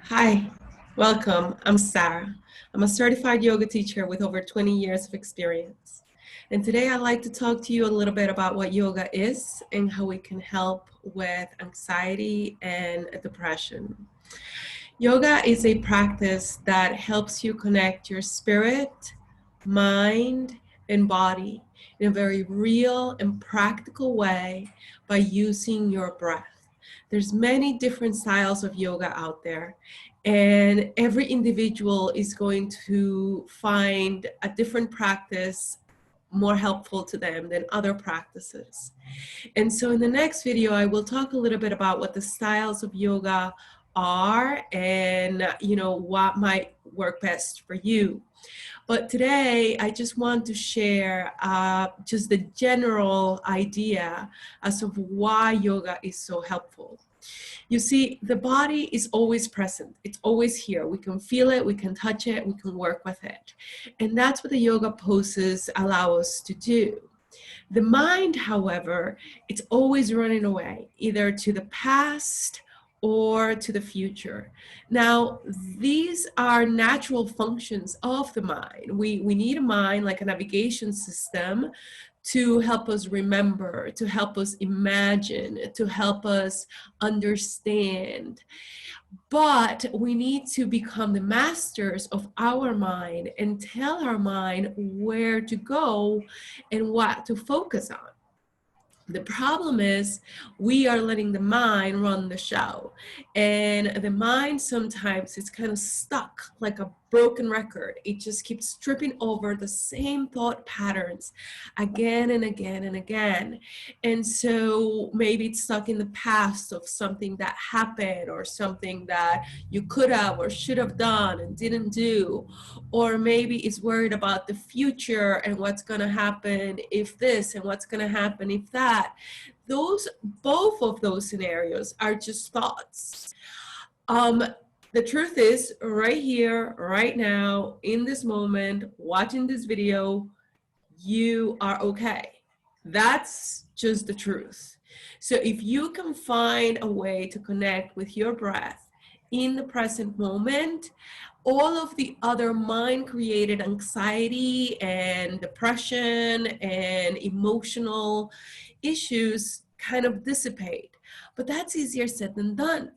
Hi, welcome. I'm Sarah. I'm a certified yoga teacher with over 20 years of experience. And today I'd like to talk to you a little bit about what yoga is and how it can help with anxiety and depression. Yoga is a practice that helps you connect your spirit, mind, and body in a very real and practical way by using your breath. There's many different styles of yoga out there, and every individual is going to find a different practice more helpful to them than other practices. And so in the next video, I will talk a little bit about what the styles of yoga are and what might work best for you. But today, I just want to share just the general idea as of why yoga is so helpful. You see, the body is always present. It's always here. We can feel it, we can touch it, we can work with it. And that's what the yoga poses allow us to do. The mind, however, it's always running away, either to the past or to the future. Now, these are natural functions of the mind. We need a mind like a navigation system to help us remember, to help us imagine, to help us understand. But we need to become the masters of our mind and tell our mind where to go and what to focus on. The problem is we are letting the mind run the show, and the mind sometimes it's kind of stuck like a broken record. It just keeps tripping over the same thought patterns again and again and again. And so maybe it's stuck in the past of something that happened or something that you could have or should have done and didn't do. Or maybe it's worried about the future and what's going to happen if this and what's going to happen if that. Both of those scenarios are just thoughts. The truth is, right here, right now, in this moment, watching this video, you are okay. That's just the truth. So if you can find a way to connect with your breath in the present moment, all of the other mind-created anxiety and depression and emotional issues kind of dissipate. But that's easier said than done.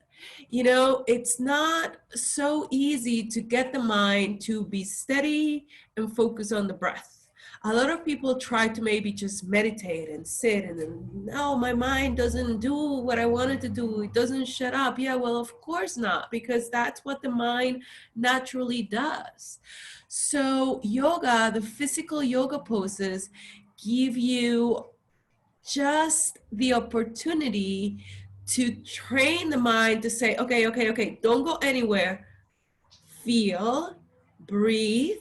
You know, it's not so easy to get the mind to be steady and focus on the breath. A lot of people try to maybe just meditate and sit and then, no, my mind doesn't do what I wanted to do. It doesn't shut up. Yeah, well, of course not, because that's what the mind naturally does. So yoga, the physical yoga poses give you just the opportunity to train the mind to say, okay, don't go anywhere. Feel, breathe,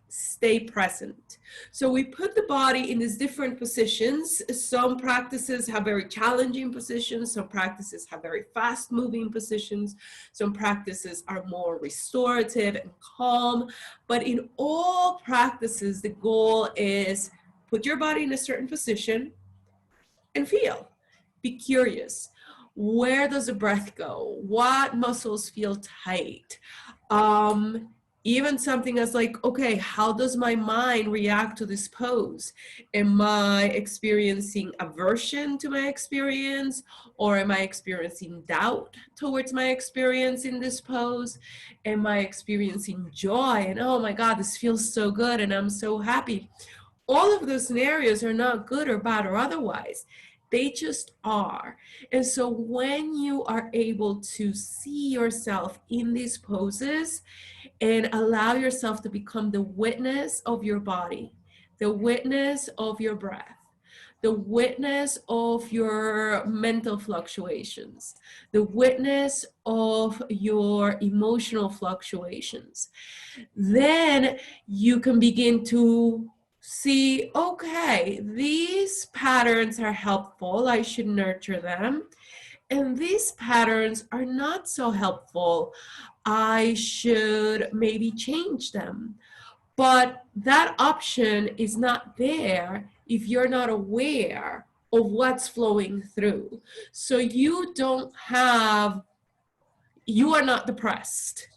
stay present. So we put the body in these different positions. Some practices have very challenging positions. Some practices have very fast moving positions. Some practices are more restorative and calm. But in all practices, the goal is put your body in a certain position and feel. Be curious. Where does the breath go? What muscles feel tight? Even something as like, okay, how does my mind react to this pose? Am I experiencing aversion to my experience, or am I experiencing doubt towards my experience in this pose? Am I experiencing joy and, oh my God, this feels so good and I'm so happy? All of those scenarios are not good or bad or otherwise. They just are. And so when you are able to see yourself in these poses and allow yourself to become the witness of your body, the witness of your breath, the witness of your mental fluctuations, the witness of your emotional fluctuations, then you can begin to see, okay, these patterns are helpful, I should nurture them. And these patterns are not so helpful, I should maybe change them. But that option is not there if you're not aware of what's flowing through. So you don't have you are not depressed.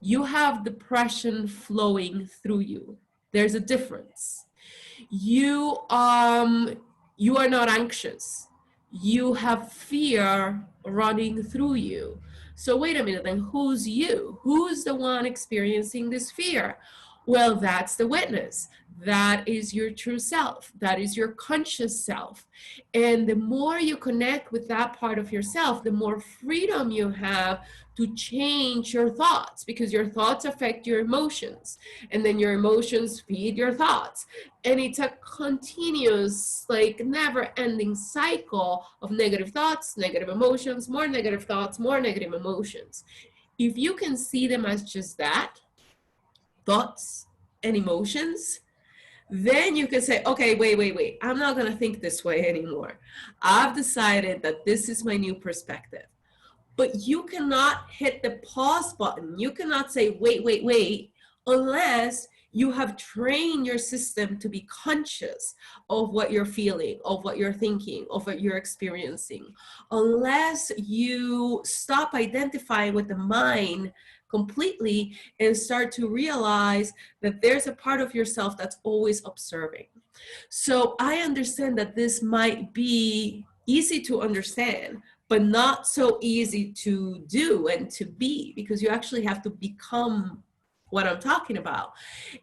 You have depression flowing through you. There's a difference. You are not anxious. You have fear running through you. So wait a minute, then who's you? Who's the one experiencing this fear? Well, that's the witness. That is your true self. That is your conscious self. And the more you connect with that part of yourself, the more freedom you have to change your thoughts, because your thoughts affect your emotions, and then your emotions feed your thoughts. And it's a continuous, like, never-ending cycle of negative thoughts, negative emotions, more negative thoughts, more negative emotions. If you can see them as just that, thoughts and emotions, then you can say, okay, wait, I'm not going to think this way anymore. I've decided that this is my new perspective. But you cannot hit the pause button. You cannot say, wait, unless you have trained your system to be conscious of what you're feeling, of what you're thinking, of what you're experiencing. Unless you stop identifying with the mind completely and start to realize that there's a part of yourself that's always observing. So I understand that this might be easy to understand, but not so easy to do and to be, because you actually have to become what I'm talking about.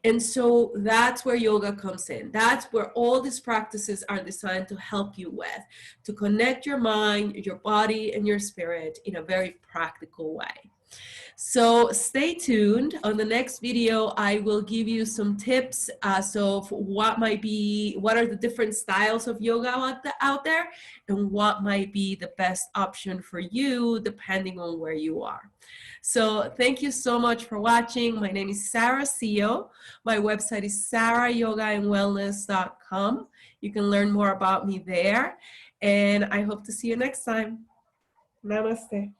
And so that's where yoga comes in. That's where all these practices are designed to help you with, to connect your mind, your body, and your spirit in a very practical way. So stay tuned. On the next video, I will give you some tips as of what are the different styles of yoga out there, and what might be the best option for you depending on where you are. So thank you so much for watching. My name is Sarah CEO. My website is sarahyogaandwellness.com. You can learn more about me there, and I hope to see you next time. Namaste.